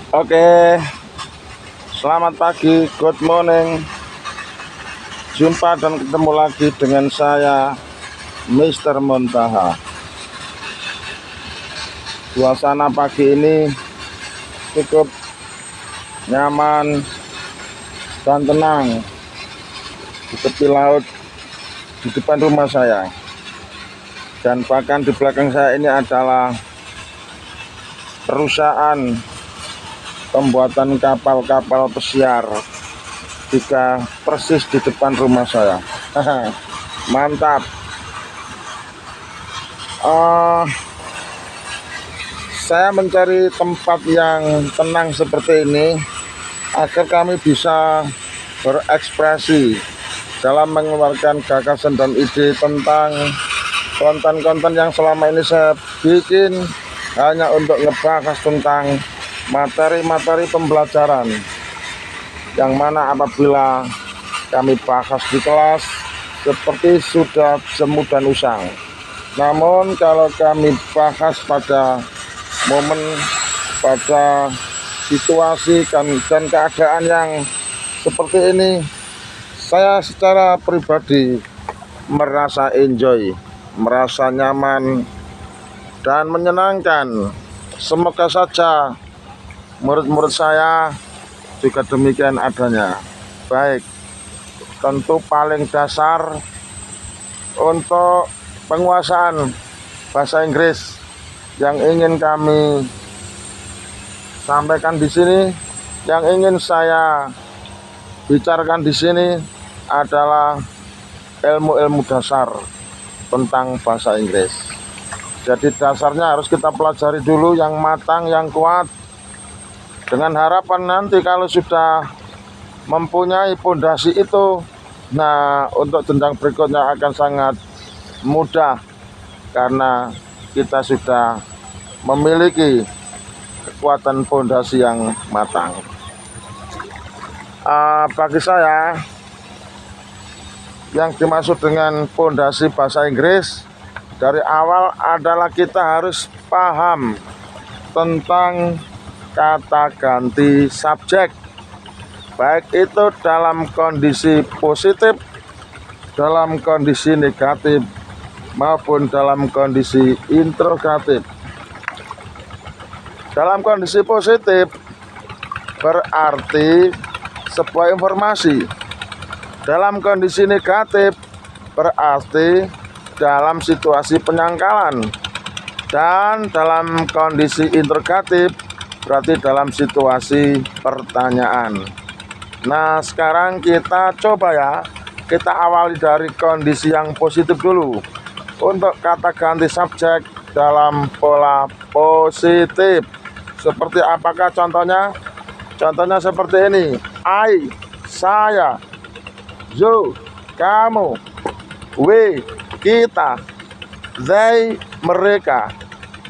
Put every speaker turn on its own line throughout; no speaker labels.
Oke, selamat pagi, good morning. Jumpa dan ketemu lagi dengan saya, Mr. Montaha. Suasana pagi ini cukup nyaman dan tenang di tepi laut di depan rumah saya. Dan bahkan di belakang saya ini adalah perusahaan pembuatan kapal-kapal pesiar, jika persis di depan rumah saya. Mantap. Saya mencari tempat yang tenang seperti ini agar kami bisa berekspresi dalam mengeluarkan gagasan dan ide tentang konten-konten yang selama ini saya bikin hanya untuk ngebahas tentang materi-materi pembelajaran, yang mana apabila kami bahas di kelas seperti sudah jemu dan usang. Namun kalau kami bahas pada momen, pada situasi dan keadaan yang seperti ini, saya secara pribadi merasa enjoy, merasa nyaman dan menyenangkan. Semoga saja murid-murid saya juga demikian adanya. Baik, tentu paling dasar untuk penguasaan bahasa Inggris yang ingin kami sampaikan di sini, yang ingin saya bicarakan di sini adalah ilmu-ilmu dasar tentang bahasa Inggris. Jadi dasarnya harus kita pelajari dulu yang matang, yang kuat, dengan harapan nanti kalau sudah mempunyai pondasi itu, nah untuk jenjang berikutnya akan sangat mudah karena kita sudah memiliki kekuatan pondasi yang matang. Bagi saya, yang dimaksud dengan pondasi bahasa Inggris dari awal adalah kita harus paham tentang kata ganti subjek, baik itu dalam kondisi positif, dalam kondisi negatif, maupun dalam kondisi interrogatif. Dalam kondisi positif berarti sebuah informasi. Dalam kondisi negatif berarti dalam situasi penyangkalan. Dan dalam kondisi interrogatif berarti dalam situasi pertanyaan. Nah, sekarang kita coba ya, kita awali dari kondisi yang positif dulu. Untuk kata ganti subjek dalam pola positif, seperti apakah contohnya? Contohnya seperti ini: I, saya; you, kamu; we, kita; they, mereka;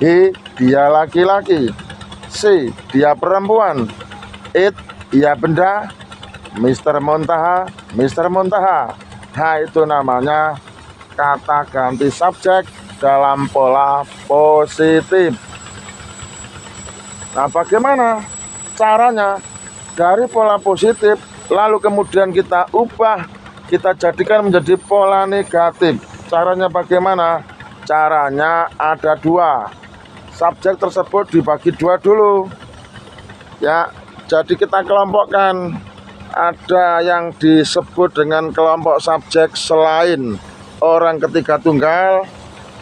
he, dia laki-laki; she, dia perempuan; it, ia benda; Mr. Montaha, Mr. Montaha. Nah, itu namanya kata ganti subjek dalam pola positif. Nah, bagaimana caranya dari pola positif lalu kemudian kita ubah, kita jadikan menjadi pola negatif? Caranya bagaimana? Caranya ada dua. Subjek tersebut dibagi dua dulu ya. Jadi kita kelompokkan. Ada yang disebut dengan kelompok subjek selain orang ketiga tunggal,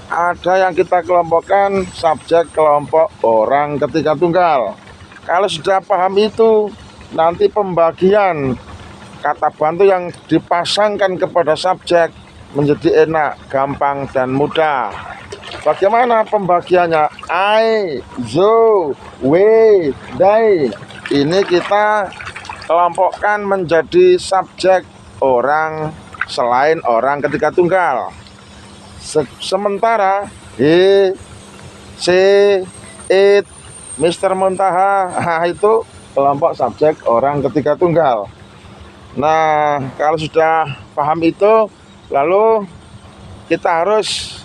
ada yang kita kelompokkan subjek kelompok orang ketiga tunggal. Kalau sudah paham itu, nanti pembagian kata bantu yang dipasangkan kepada subjek menjadi enak, gampang, dan mudah. Bagaimana pembagiannya? I, you, we, they. Ini kita kelompokkan menjadi subjek orang selain orang ketiga tunggal. Sementara he, she, it, Mr. Montaha, itu kelompok subjek orang ketiga tunggal. Nah, kalau sudah paham itu, lalu kita harus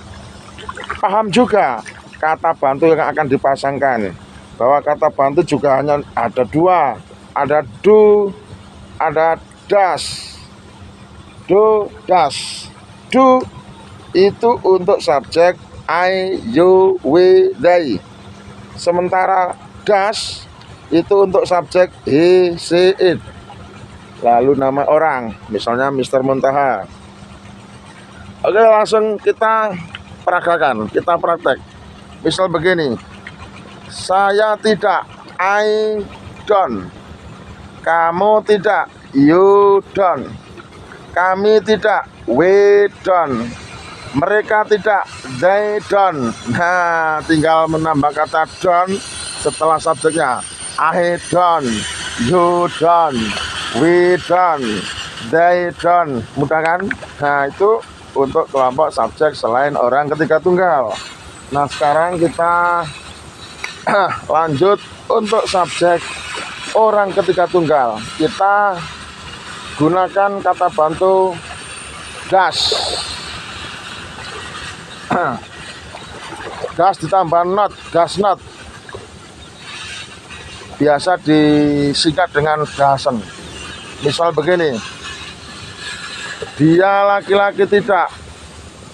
paham juga kata bantu yang akan dipasangkan. bahwa kata bantu juga hanya ada dua, ada do, ada das. Do, das. Do itu untuk subjek I, you, we, they. Sementara das itu untuk subjek he, she, it. Lalu nama orang, misalnya Mr. Muntaha. Oke, langsung kita peragakan, kita praktek. Misal begini, saya tidak, I don't. Kamu tidak, you don't. Kami tidak, we don't. Mereka tidak, they don't. Nah, tinggal menambah kata don't setelah subjeknya. I don't, you don't, we don't, they don't. Mudah kan? Nah, itu untuk kelompok subjek selain orang ketiga tunggal. Nah, sekarang kita lanjut untuk subjek orang ketiga tunggal. Kita gunakan kata bantu das. Das ditambah not, das not. Biasa disingkat dengan dasen. Misal begini, dia laki-laki tidak,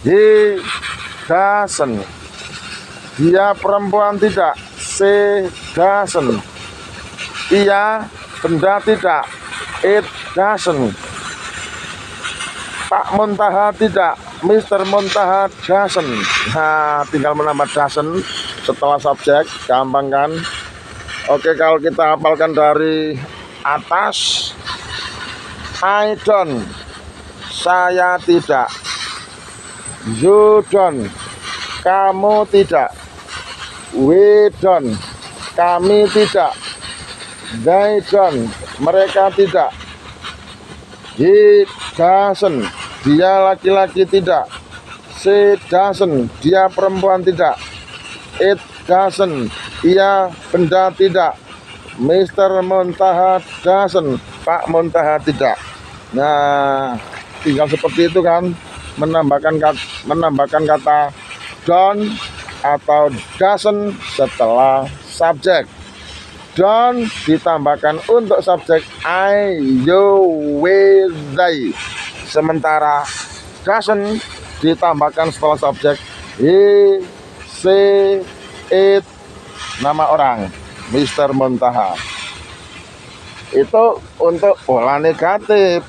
he doesn't. Dia perempuan tidak, she doesn't. Ia benda tidak, it doesn't. Pak Muntaha tidak, Mr. Muntaha doesn't. Nah, tinggal menambah doesn't setelah subjek, gampang kan? Oke, kalau kita hafalkan dari atas, I don't, saya tidak. You don't, kamu tidak. We don't, kami tidak. They don't, mereka tidak. He doesn't, dia laki-laki tidak. She doesn't, dia perempuan tidak. It doesn't, ia benda tidak. Mr. Muntaha doesn't, Pak Muntaha tidak. Nah, tinggal seperti itu kan, menambahkan kata don't atau doesn't setelah subjek. Don't ditambahkan untuk subjek I, you, we, they. Sementara doesn't ditambahkan setelah subjek he, she, it, nama orang Mr. Muntaha. Itu untuk pola negatif.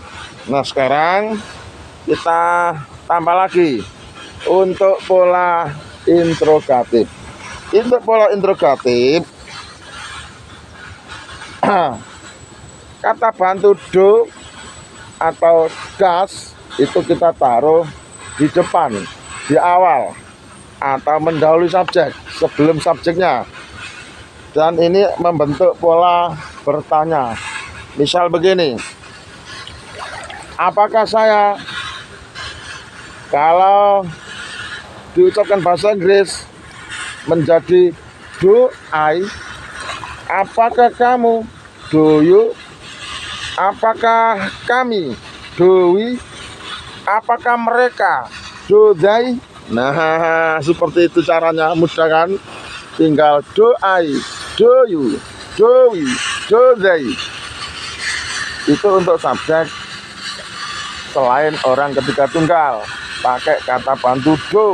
Nah, sekarang kita tambah lagi untuk pola interrogatif. Untuk pola interrogatif, kata bantu do atau das itu kita taruh di depan, di awal, atau mendahului subjek sebelum subjeknya. Dan ini membentuk pola bertanya. Misal begini, apakah saya, kalau diucapkan bahasa Inggris menjadi do I, apakah kamu, do you, apakah kami, do we, apakah mereka, do they. Nah, seperti itu caranya, mudah kan? Tinggal do I, do you, do we, do they. Itu untuk subjek selain orang ketiga tunggal, pakai kata bantu do.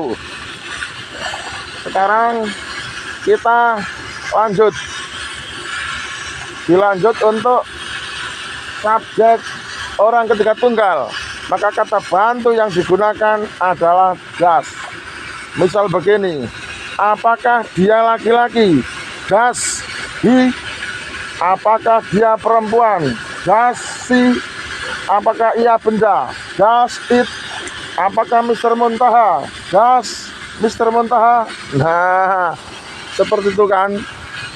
Sekarang kita dilanjut untuk subjek orang ketiga tunggal, maka kata bantu yang digunakan adalah das. Misal begini, apakah dia laki-laki, das he. Apakah dia perempuan, das she. Apakah ia benda, das it. Apakah Mr. Muntaha, das Mr. Muntaha. Nah, seperti itu kan,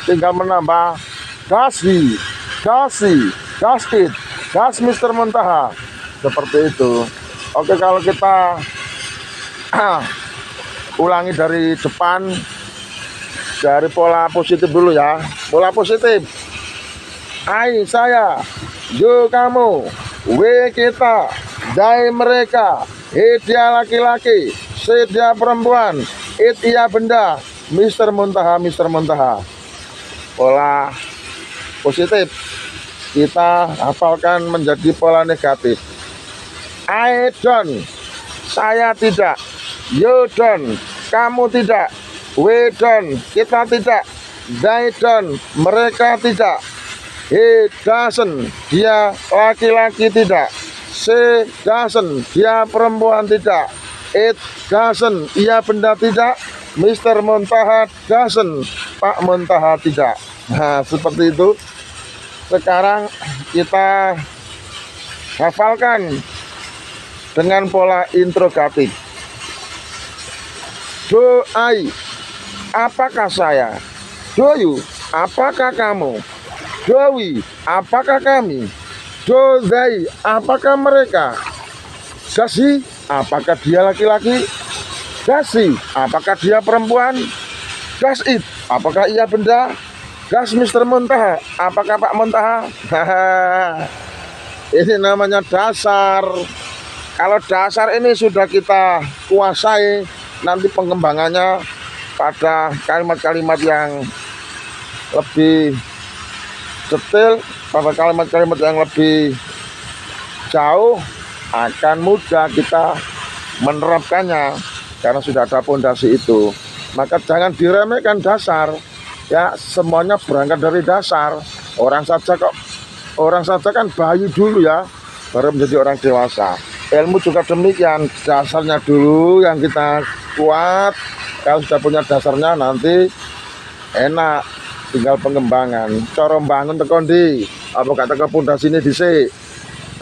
tinggal menambah das he, das she, das it, das Mr. Muntaha. Seperti itu. Oke, kalau kita ulangi dari depan, dari pola positif dulu ya. Pola positif, I saya, you kamu, we kita, they mereka, he dia laki-laki, she dia perempuan, it ia benda, Mr. Muntaha, Mr. Muntaha. pola positif, kita hafalkan menjadi pola negatif. I don't, saya tidak. You don't, kamu tidak. We don't, kita tidak. They don't, mereka tidak. He doesn't, dia laki-laki tidak. She doesn't, dia perempuan tidak. It doesn't, ia benda tidak. Mr. Muntaha doesn't, Pak Muntaha tidak. Nah, seperti itu. Sekarang kita hafalkan dengan pola interrogatif. Do I, apakah saya? Do you, apakah kamu? Do we, apakah kami? Do they, apakah mereka? Does he, apakah dia laki-laki? Does she, apakah dia perempuan? Does it, apakah ia benda? Does Mr. Muntaha, apakah Pak Muntaha? Ini namanya dasar. Kalau dasar ini sudah kita kuasai, nanti pengembangannya pada kalimat-kalimat yang lebih detail, pada kalimat-kalimat yang lebih jauh, akan mudah kita menerapkannya karena sudah ada fondasi itu. Maka jangan diremehkan dasar, ya, semuanya berangkat dari dasar. Orang saja kan bayi dulu ya, baru menjadi orang dewasa. Ilmu juga demikian, dasarnya dulu yang kita kuat. Kalau sudah punya dasarnya nanti enak, tinggal pengembangan. Cara bangun tekondi, apa kata ke pondasi ini dhisik.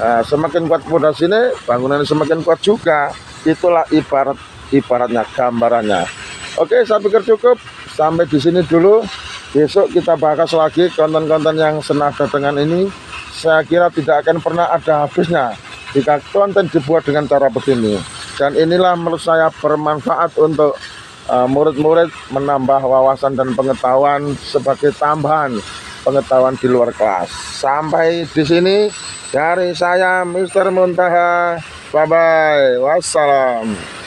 Nah, semakin kuat pondasi ini, bangunannya semakin kuat juga. Itulah ibaratnya, gambarannya. Oke, saya pikir cukup sampai di sini dulu. Besok kita bahas lagi konten-konten yang senada dengan ini. Saya kira tidak akan pernah ada habisnya jika konten dibuat dengan cara begini. Dan inilah menurut saya bermanfaat untuk murid-murid menambah wawasan dan pengetahuan sebagai tambahan pengetahuan di luar kelas. Sampai di sini dari saya Mr. Muntaha. Bye bye. Wassalam.